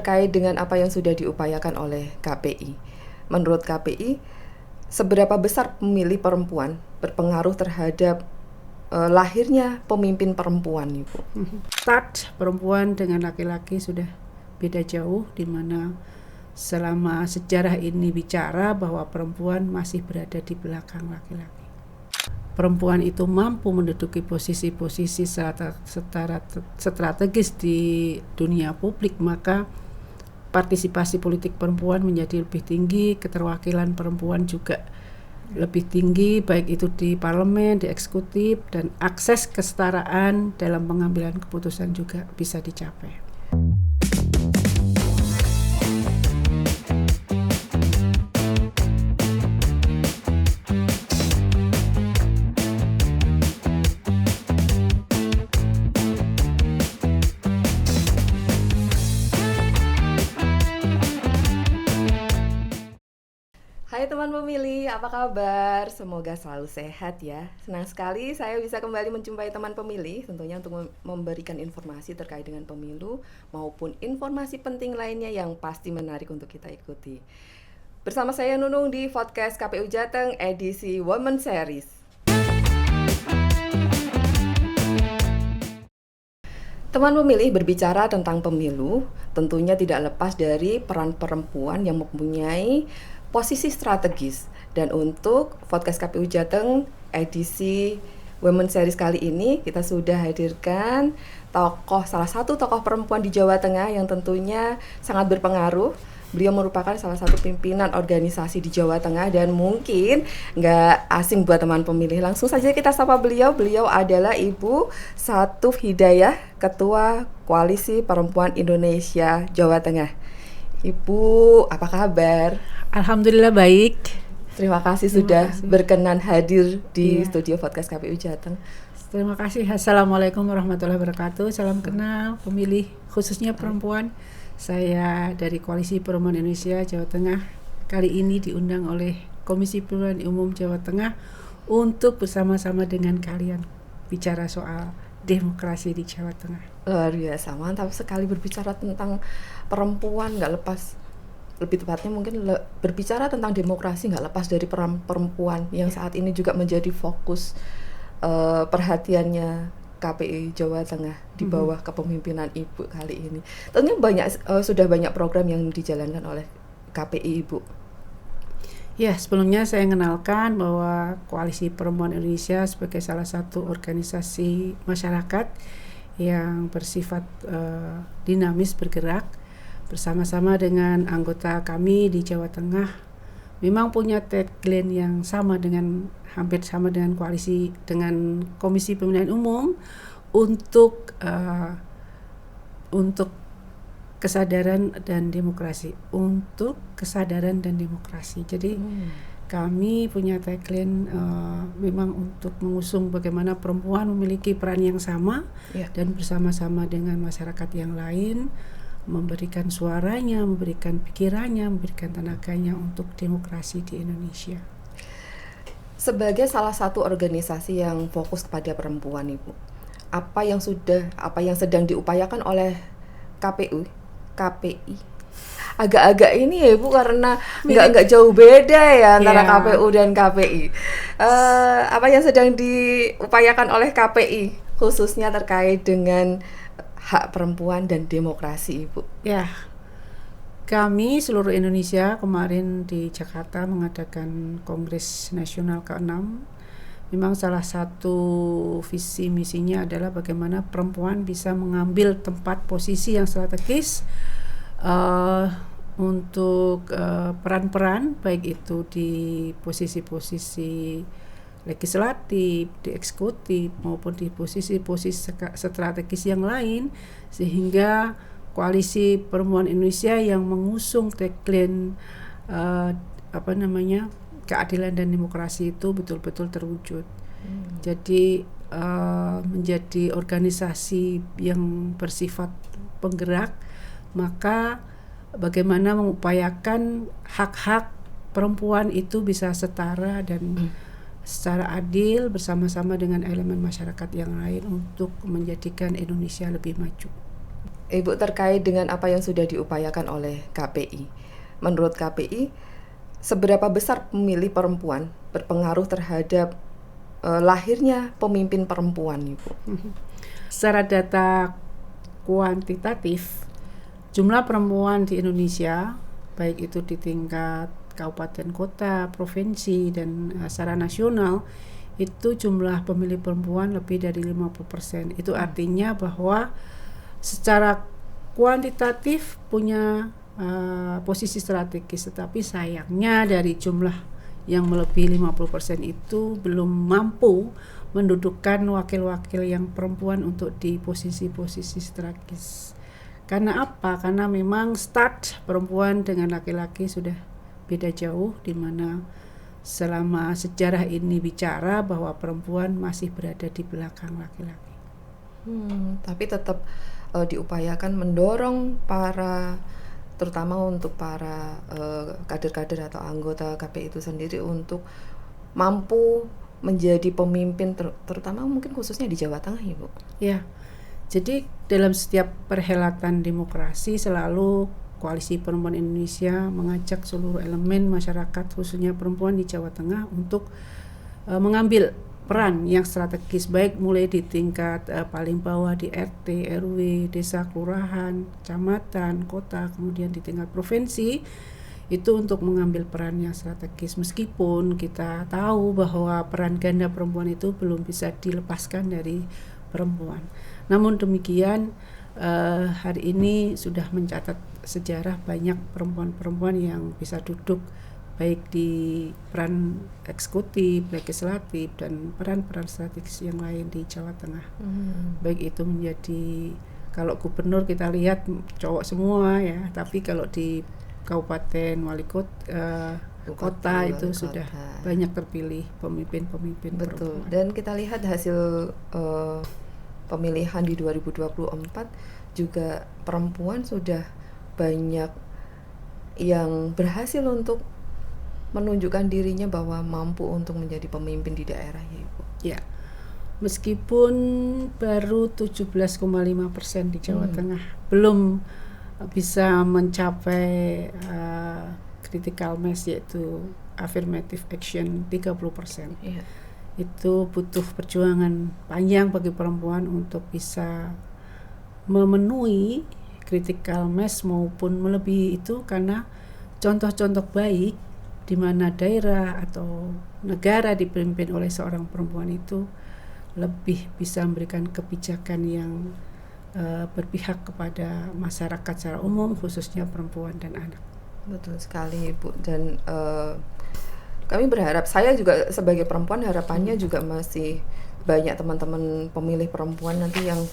terkait dengan apa yang sudah diupayakan oleh KPI. Menurut KPI, seberapa besar pemilih perempuan berpengaruh terhadap lahirnya pemimpin perempuan, Ibu? Start perempuan dengan laki-laki sudah beda jauh, di mana selama sejarah ini bicara bahwa perempuan masih berada di belakang laki-laki. Perempuan itu mampu menduduki posisi-posisi secara strategis di dunia publik, maka partisipasi politik perempuan menjadi lebih tinggi, keterwakilan perempuan juga lebih tinggi, baik itu di parlemen, di eksekutif, dan akses kesetaraan dalam pengambilan keputusan juga bisa dicapai. Hai teman pemilih, apa kabar? Semoga selalu sehat ya. Senang sekali saya bisa kembali menjumpai teman pemilih, tentunya untuk memberikan informasi terkait dengan pemilu maupun informasi penting lainnya yang pasti menarik untuk kita ikuti. Bersama saya Nunung di podcast KPU Jateng edisi Women Series. Teman pemilih, berbicara tentang pemilu, tentunya tidak lepas dari peran perempuan yang mempunyai posisi strategis. Dan untuk podcast KPU Jateng edisi Women Series kali ini, kita sudah hadirkan salah satu tokoh perempuan di Jawa Tengah yang tentunya sangat berpengaruh. Beliau merupakan salah satu pimpinan organisasi di Jawa Tengah dan mungkin nggak asing buat teman pemilih. Langsung saja kita sapa beliau. Beliau adalah Ibu Satuf Hidayah, Ketua Koalisi Perempuan Indonesia Jawa Tengah. Ibu, apa kabar? Alhamdulillah baik. Terima kasih sudah berkenan hadir di studio podcast KPU Jateng. Terima kasih. Assalamualaikum warahmatullahi wabarakatuh. Salam kenal pemilih, khususnya perempuan. Saya dari Koalisi Perempuan Indonesia Jawa Tengah. Kali ini diundang oleh Komisi Pemilihan Umum Jawa Tengah untuk bersama-sama dengan kalian bicara soal demokrasi di Jawa Tengah. Luar biasa, mantap sekali berbicara tentang perempuan, nggak lepas, lebih tepatnya mungkin berbicara tentang demokrasi nggak lepas dari peran perempuan yang saat ini juga menjadi fokus perhatiannya KPI Jawa Tengah di bawah kepemimpinan Ibu kali ini. Tentunya sudah banyak program yang dijalankan oleh KPI, Ibu. Ya, sebelumnya saya mengenalkan bahwa Koalisi Perempuan Indonesia sebagai salah satu organisasi masyarakat yang bersifat dinamis bergerak bersama-sama dengan anggota kami di Jawa Tengah, memang punya tagline yang hampir sama dengan Komisi Pemilihan Umum untuk kesadaran dan demokrasi, Jadi kami punya tagline memang untuk mengusung bagaimana perempuan memiliki peran yang sama dan bersama-sama dengan masyarakat yang lain memberikan suaranya, memberikan pikirannya, memberikan tenaganya untuk demokrasi di Indonesia. Sebagai salah satu organisasi yang fokus kepada perempuan, Ibu, apa yang sedang diupayakan oleh KPI? Agak-agak ini ya Ibu, karena nggak jauh beda ya antara KPU dan KPI. Apa yang sedang diupayakan oleh KPI khususnya terkait dengan hak perempuan dan demokrasi, Ibu? Ya, kami seluruh Indonesia kemarin di Jakarta mengadakan Kongres Nasional ke-6. Memang salah satu visi misinya adalah bagaimana perempuan bisa mengambil tempat posisi yang strategis untuk peran-peran baik itu di posisi-posisi legislatif, di eksekutif maupun di posisi-posisi strategis yang lain, sehingga Koalisi Perempuan Indonesia yang mengusung tagline keadilan dan demokrasi itu betul-betul terwujud. Jadi menjadi organisasi yang bersifat penggerak, maka bagaimana mengupayakan hak-hak perempuan itu bisa setara dan secara adil bersama-sama dengan elemen masyarakat yang lain untuk menjadikan Indonesia lebih maju. Ibu terkait dengan apa yang sudah diupayakan oleh KPI. Menurut KPI, seberapa besar pemilih perempuan berpengaruh terhadap lahirnya pemimpin perempuan, Ibu? Secara data kuantitatif, jumlah perempuan di Indonesia, baik itu di tingkat kabupaten kota, provinsi, dan secara nasional, itu jumlah pemilih perempuan lebih dari 50%. Itu artinya bahwa secara kuantitatif punya posisi strategis, tetapi sayangnya dari jumlah yang melebihi 50% itu belum mampu mendudukkan wakil-wakil yang perempuan untuk di posisi-posisi strategis. Karena apa? Karena memang start perempuan dengan laki-laki sudah beda jauh, di mana selama sejarah ini bicara bahwa perempuan masih berada di belakang laki-laki. Tapi tetap diupayakan mendorong terutama untuk para kader-kader atau anggota KPI itu sendiri untuk mampu menjadi pemimpin, terutama mungkin khususnya di Jawa Tengah, Ibu. Ya, jadi dalam setiap perhelatan demokrasi selalu Koalisi Perempuan Indonesia mengajak seluruh elemen masyarakat, khususnya perempuan di Jawa Tengah, untuk mengambil peran yang strategis, baik mulai di tingkat paling bawah di RT, RW, desa, kelurahan, kecamatan, kota, kemudian di tingkat provinsi, itu untuk mengambil peran yang strategis. Meskipun kita tahu bahwa peran ganda perempuan itu belum bisa dilepaskan dari perempuan. Namun demikian, hari ini sudah mencatat sejarah banyak perempuan-perempuan yang bisa duduk baik di peran eksekutif, legislatif, dan peran-peran strategis yang lain di Jawa Tengah. Baik itu menjadi, kalau gubernur kita lihat cowok semua ya, tapi kalau di kabupaten wali kota itu sudah banyak terpilih pemimpin-pemimpin Betul. perempuan. Dan kita lihat hasil pemilihan di 2024 juga perempuan sudah banyak yang berhasil untuk menunjukkan dirinya bahwa mampu untuk menjadi pemimpin di daerah, ya Ibu. Ya, meskipun baru 17,5% di Jawa Tengah, belum bisa mencapai critical mass, yaitu affirmative action 30%. Iya. Itu butuh perjuangan panjang bagi perempuan untuk bisa memenuhi critical mass maupun melebihi itu, karena contoh-contoh baik di mana daerah atau negara dipimpin oleh seorang perempuan itu lebih bisa memberikan kebijakan yang berpihak kepada masyarakat secara umum, khususnya perempuan dan anak. Betul sekali, Ibu. Dan kami berharap, saya juga sebagai perempuan harapannya juga masih banyak teman-teman pemilih perempuan nanti yang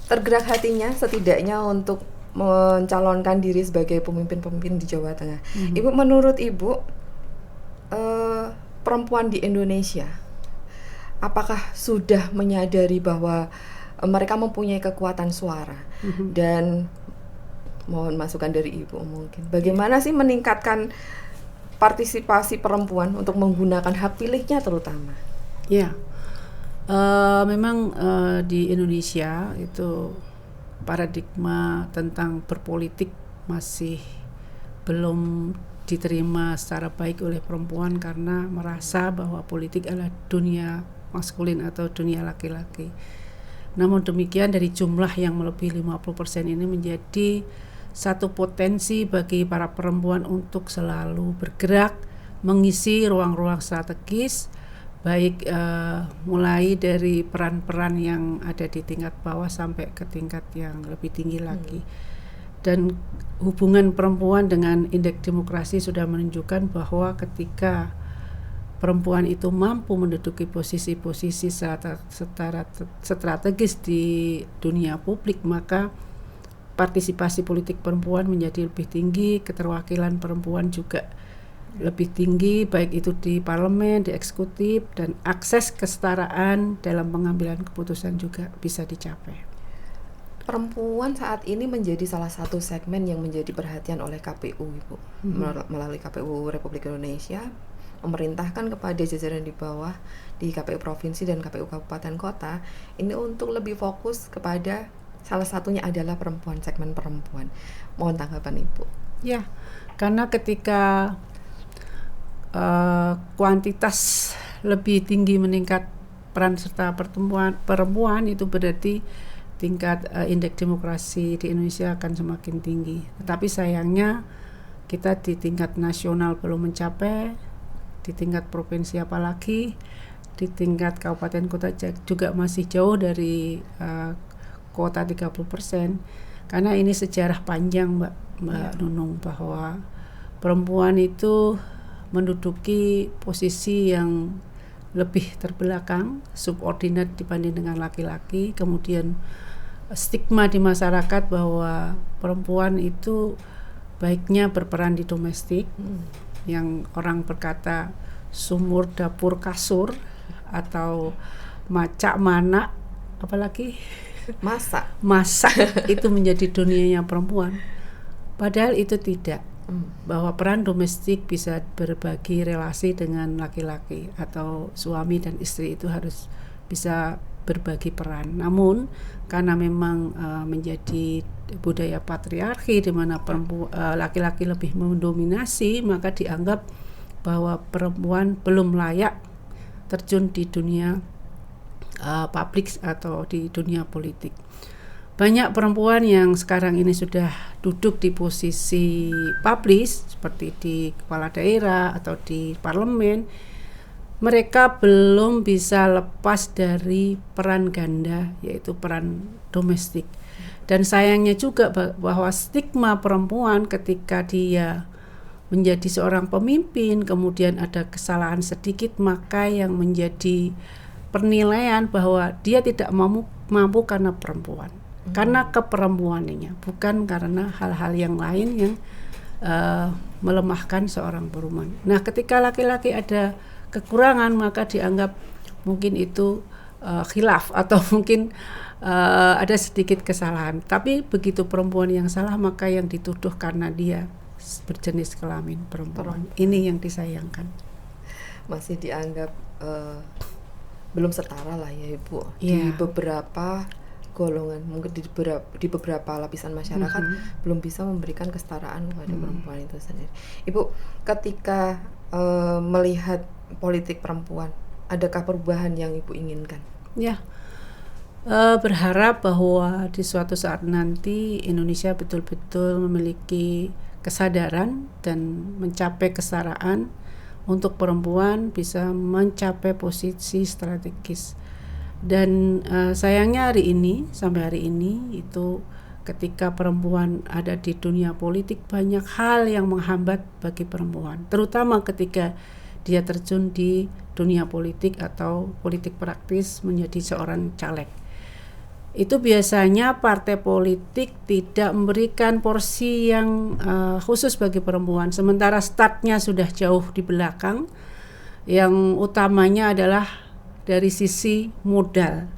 tergerak hatinya setidaknya untuk mencalonkan diri sebagai pemimpin-pemimpin di Jawa Tengah. Ibu, menurut Ibu, perempuan di Indonesia apakah sudah menyadari bahwa mereka mempunyai kekuatan suara? Dan mohon masukan dari Ibu mungkin, bagaimana sih meningkatkan partisipasi perempuan untuk menggunakan hak pilihnya terutama? Ya, memang di Indonesia itu paradigma tentang berpolitik masih belum diterima secara baik oleh perempuan, karena merasa bahwa politik adalah dunia maskulin atau dunia laki-laki. Namun demikian, dari jumlah yang melebihi 50% ini menjadi satu potensi bagi para perempuan untuk selalu bergerak mengisi ruang-ruang strategis, baik mulai dari peran-peran yang ada di tingkat bawah sampai ke tingkat yang lebih tinggi lagi. Dan hubungan perempuan dengan indeks demokrasi sudah menunjukkan bahwa ketika perempuan itu mampu menduduki posisi-posisi strategis di dunia publik, maka partisipasi politik perempuan menjadi lebih tinggi, keterwakilan perempuan juga lebih tinggi, baik itu di parlemen, di eksekutif, dan akses kesetaraan dalam pengambilan keputusan juga bisa dicapai. Perempuan saat ini menjadi salah satu segmen yang menjadi perhatian oleh KPU, Ibu. Melalui KPU Republik Indonesia memerintahkan kepada jajaran di bawah di KPU provinsi dan KPU kabupaten kota ini untuk lebih fokus kepada Salah satunya adalah perempuan, segmen perempuan. Mohon tanggapan Ibu. Ya, karena ketika kuantitas lebih tinggi meningkat peran serta perempuan itu berarti tingkat indeks demokrasi di Indonesia akan semakin tinggi. Tetapi sayangnya kita di tingkat nasional belum mencapai, di tingkat provinsi apalagi, di tingkat kabupaten kota juga masih jauh dari kuota 30%. Karena ini sejarah panjang Mbak Nunung, bahwa perempuan itu menduduki posisi yang lebih terbelakang, subordinat dibanding dengan laki-laki. Kemudian stigma di masyarakat bahwa perempuan itu baiknya berperan di domestik, yang orang berkata sumur dapur kasur, atau macak manak, apalagi masak itu menjadi dunianya perempuan. Padahal itu tidak, bahwa peran domestik bisa berbagi relasi dengan laki-laki, atau suami dan istri itu harus bisa berbagi peran. Namun karena memang menjadi budaya patriarki di mana laki-laki lebih mendominasi, maka dianggap bahwa perempuan belum layak terjun di dunia publik atau di dunia politik. Banyak perempuan yang sekarang ini sudah duduk di posisi publis, seperti di kepala daerah atau di parlemen, mereka belum bisa lepas dari peran ganda, yaitu peran domestik. Dan sayangnya juga bahwa stigma perempuan ketika dia menjadi seorang pemimpin, kemudian ada kesalahan sedikit, maka yang menjadi penilaian bahwa dia tidak mampu karena perempuan. Karena keperempuannya, bukan karena hal-hal yang lain yang melemahkan seorang perempuan. Nah, ketika laki-laki ada kekurangan, maka dianggap mungkin itu khilaf, atau mungkin ada sedikit kesalahan. Tapi begitu perempuan yang salah, maka yang dituduh karena dia berjenis kelamin perempuan. Ini yang disayangkan. Masih dianggap belum setara lah ya Ibu. Yeah. Di beberapa golongan, mungkin di beberapa lapisan masyarakat belum bisa memberikan kesetaraan kepada perempuan itu sendiri. Ibu, ketika melihat politik perempuan, adakah perubahan yang Ibu inginkan? Ya, berharap bahwa di suatu saat nanti Indonesia betul-betul memiliki kesadaran dan mencapai kesetaraan untuk perempuan bisa mencapai posisi strategis. Dan sayangnya sampai hari ini itu ketika perempuan ada di dunia politik, banyak hal yang menghambat bagi perempuan, terutama ketika dia terjun di dunia politik atau politik praktis menjadi seorang caleg. Itu biasanya partai politik tidak memberikan porsi yang khusus bagi perempuan, sementara startnya sudah jauh di belakang. Yang utamanya adalah dari sisi modal.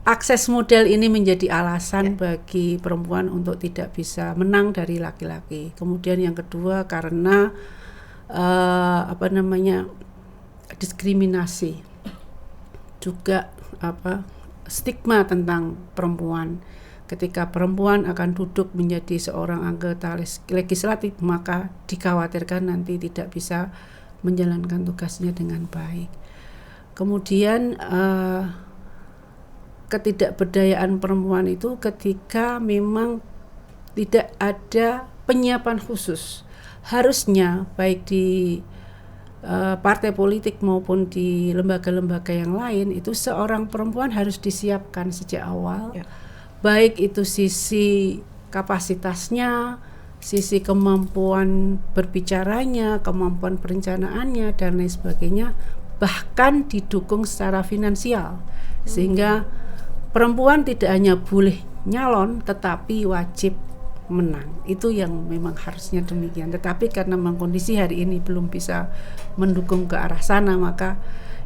Akses modal ini menjadi alasan bagi perempuan untuk tidak bisa menang dari laki-laki. Kemudian yang kedua karena diskriminasi, juga stigma tentang perempuan. Ketika perempuan akan duduk menjadi seorang anggota legislatif, maka dikhawatirkan nanti tidak bisa menjalankan tugasnya dengan baik. Kemudian ketidakberdayaan perempuan itu ketika memang tidak ada penyiapan khusus. Harusnya baik di partai politik maupun di lembaga-lembaga yang lain itu seorang perempuan harus disiapkan sejak awal. Baik itu sisi kapasitasnya, sisi kemampuan berbicaranya, kemampuan perencanaannya dan lain sebagainya, bahkan didukung secara finansial, sehingga perempuan tidak hanya boleh nyalon tetapi wajib menang. Itu yang memang harusnya demikian. Tetapi karena memang kondisi hari ini belum bisa mendukung ke arah sana, maka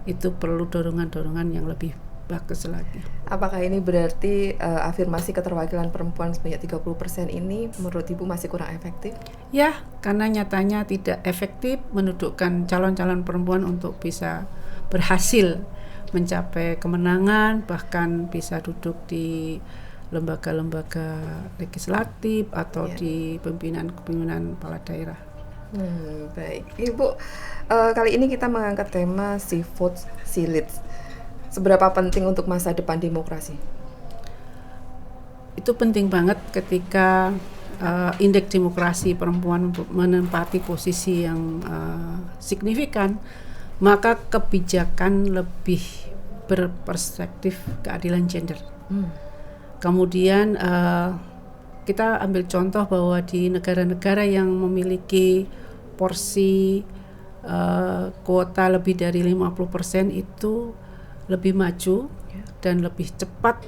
itu perlu dorongan-dorongan yang lebih bagus lagi. Apakah ini berarti afirmasi keterwakilan perempuan sebanyak 30% ini menurut Ibu masih kurang efektif? Ya, karena nyatanya tidak efektif mendudukkan calon-calon perempuan untuk bisa berhasil mencapai kemenangan, bahkan bisa duduk di lembaga-lembaga legislatif atau Ya. di pimpinan-kepemimpinan kepala daerah. Baik, Ibu. Kali ini kita mengangkat tema Si Vote Si Leads. Seberapa penting untuk masa depan demokrasi? Itu penting banget ketika indeks demokrasi perempuan menempati posisi yang signifikan, maka kebijakan lebih berperspektif keadilan gender. Kemudian kita ambil contoh bahwa di negara-negara yang memiliki porsi kuota lebih dari 50% itu lebih maju dan lebih cepat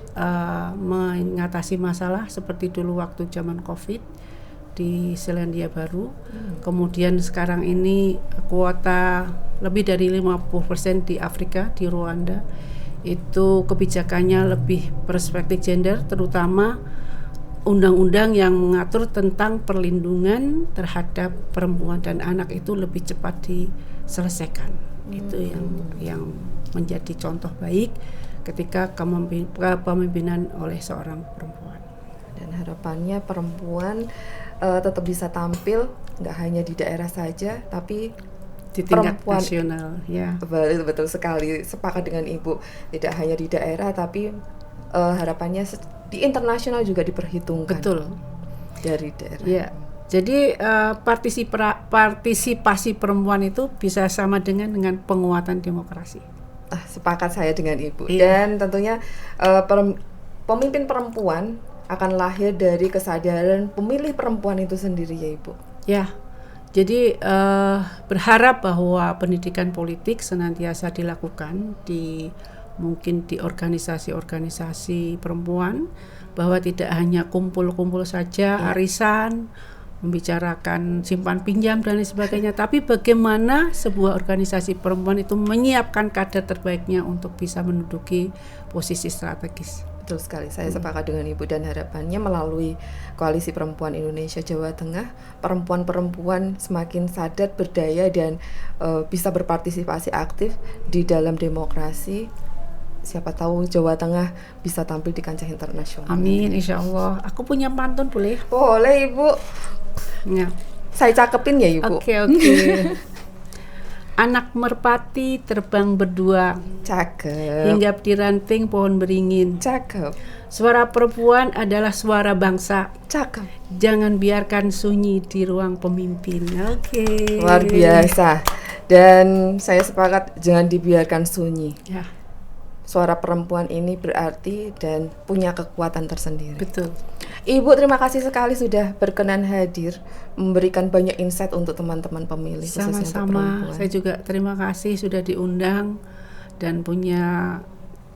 mengatasi masalah seperti dulu waktu zaman Covid di Selandia Baru. Kemudian sekarang ini kuota lebih dari 50% di Afrika, di Rwanda. Itu kebijakannya lebih perspektif gender, terutama undang-undang yang mengatur tentang perlindungan terhadap perempuan dan anak itu lebih cepat diselesaikan. Itu yang menjadi contoh baik ketika kepemimpinan oleh seorang perempuan. Dan harapannya perempuan tetap bisa tampil, nggak hanya di daerah saja, tapi Di tingkat perempuan nasional, ya. betul sekali, sepakat dengan Ibu. Tidak hanya di daerah, tapi harapannya di internasional juga diperhitungkan. Betul. Dari daerah. Ya. Jadi partisipasi perempuan itu bisa sama dengan penguatan demokrasi. Sepakat saya dengan Ibu. Iya. Dan tentunya pemimpin perempuan akan lahir dari kesadaran pemilih perempuan itu sendiri, ya Ibu. Ya. Jadi berharap bahwa pendidikan politik senantiasa dilakukan mungkin di organisasi-organisasi perempuan, bahwa tidak hanya kumpul-kumpul saja, arisan, membicarakan simpan pinjam dan lain sebagainya, tapi bagaimana sebuah organisasi perempuan itu menyiapkan kader terbaiknya untuk bisa menduduki posisi strategis. Betul sekali, saya sepakat dengan Ibu, dan harapannya melalui Koalisi Perempuan Indonesia Jawa Tengah, perempuan-perempuan semakin sadar, berdaya, dan bisa berpartisipasi aktif di dalam demokrasi. Siapa tahu Jawa Tengah bisa tampil di kancah internasional. Amin, insya Allah. Aku punya pantun, boleh? Boleh Ibu. Ya. Saya cakepin ya Ibu. Oke. Anak merpati terbang berdua, Cakep. hinggap di ranting pohon beringin. Cakep. Suara perempuan adalah suara bangsa. Cakep. Jangan biarkan sunyi di ruang pemimpin. Oke. Luar biasa. Dan saya sepakat, jangan dibiarkan sunyi. Ya, Suara perempuan ini berarti dan punya kekuatan tersendiri. betul. Ibu, terima kasih sekali sudah berkenan hadir, memberikan banyak insight untuk teman-teman pemilih, khususnya untuk Sama-sama. perempuan. Saya juga terima kasih sudah diundang dan punya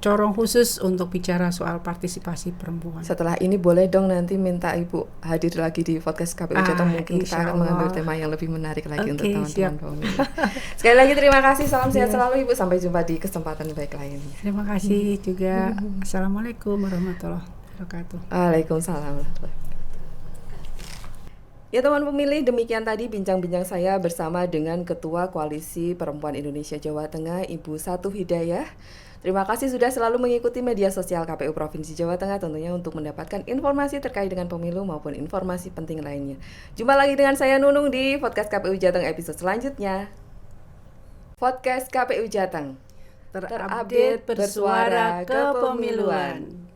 corong khusus untuk bicara soal partisipasi perempuan. Setelah ini boleh dong nanti minta Ibu hadir lagi di podcast KPU Jateng, mungkin kita insya akan mengambil Allah. tema yang lebih menarik lagi untuk Oke, teman-teman siap. pemilih. Sekali lagi terima kasih, salam sehat selalu Ibu, sampai jumpa di kesempatan baik lainnya. Terima kasih juga. Assalamualaikum warahmatullahi wabarakatuh. Waalaikumsalam. Ya teman pemilih, demikian tadi bincang-bincang saya bersama dengan Ketua Koalisi Perempuan Indonesia Jawa Tengah, Ibu Satu Hidayah. Terima kasih sudah selalu mengikuti media sosial KPU Provinsi Jawa Tengah, tentunya untuk mendapatkan informasi terkait dengan pemilu maupun informasi penting lainnya. Jumpa lagi dengan saya Nunung di podcast KPU Jateng episode selanjutnya. Podcast KPU Jateng, Terupdate bersuara kepemiluan.